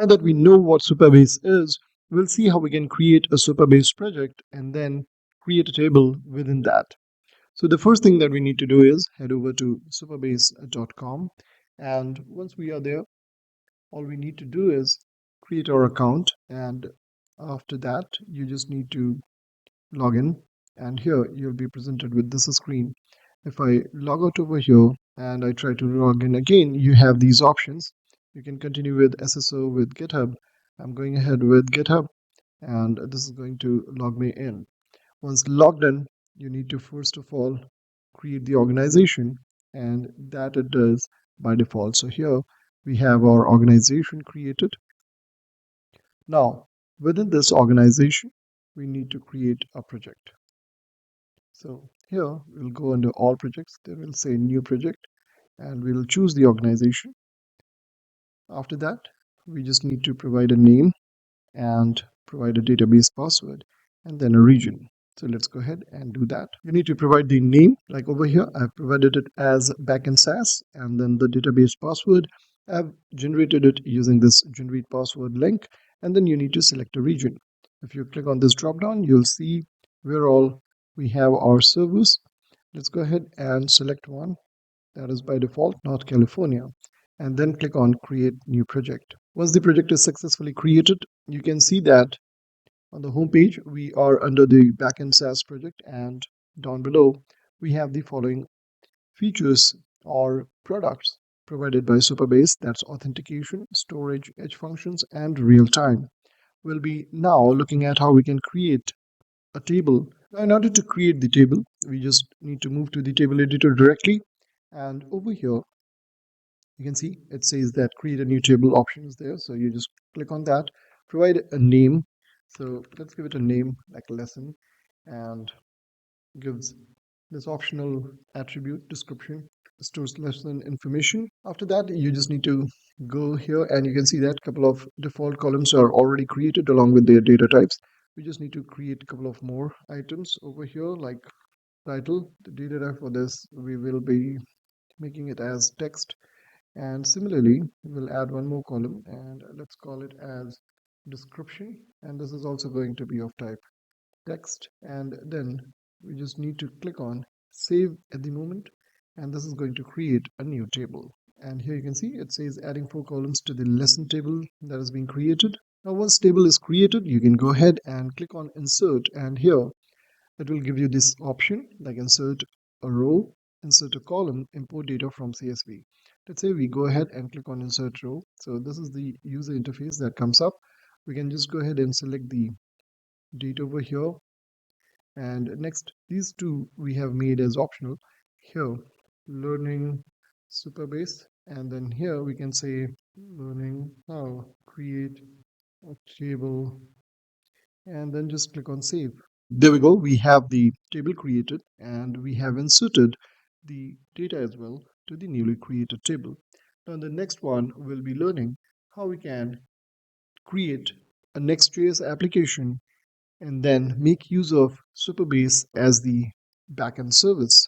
Now that we know what Supabase is, we'll see how we can create a Supabase project and then create a table within that. So the first thing that we need to do is head over to supabase.com, and once we are there, all we need to do is create our account, and after that you just need to log in, and here you'll be presented with this screen. If I log out over here and I try to log in again, you have these options. You can continue with SSO with GitHub. I'm going ahead with GitHub, and this is going to log me in. Once logged in, you need to first of all create the organization, and that it does by default. So here we have our organization created. Now, within this organization, we need to create a project. So here we'll go under all projects, then we'll say new project, and we'll choose the organization. After that, we just need to provide a name and provide a database password and then a region. So let's go ahead and do that. You need to provide the name, like over here I've provided it as backend SaaS, and then the database password I've generated it using this generate password link, and then you need to select a region. If you click on this drop down, you'll see where all we have our servers. Let's go ahead and select one that is by default North California, and then click on create new project. Once the project is successfully created, you can see that on the home page we are under the backend SaaS project, and down below we have the following features or products provided by Supabase. That's authentication, storage, edge functions, and real time. We'll be now looking at how we can create a table. Now, in order to create the table, we just need to move to the table editor directly, and over here you can see it says that create a new table option is there. So you just click on that, provide a name. So let's give it a name like lesson, and gives this optional attribute description, stores lesson information. After that, you just need to go here, and you can see that a couple of default columns are already created along with their data types. We just need to create a couple of more items over here, like title. The data type for this we will be making it as text, and similarly we'll add one more column, and let's call it as description, and this is also going to be of type text. And then we just need to click on save at the moment, and this is going to create a new table. And here you can see it says adding 4 columns to the lesson table that is being created. Now once table is created, you can go ahead and click on insert, and here it will give you this option like insert a row, insert a column, import data from CSV. Let's say we go ahead and click on insert row. So this is the user interface that comes up. We can just go ahead and select the date over here, and next these two we have made as optional. Here learning Supabase, and then here we can say learning how create a table, and then just click on save. There we go, we have the table created, and we have inserted the data as well to the newly created table. Now the next one we'll be learning how we can create a Next.js application and then make use of Supabase as the backend service.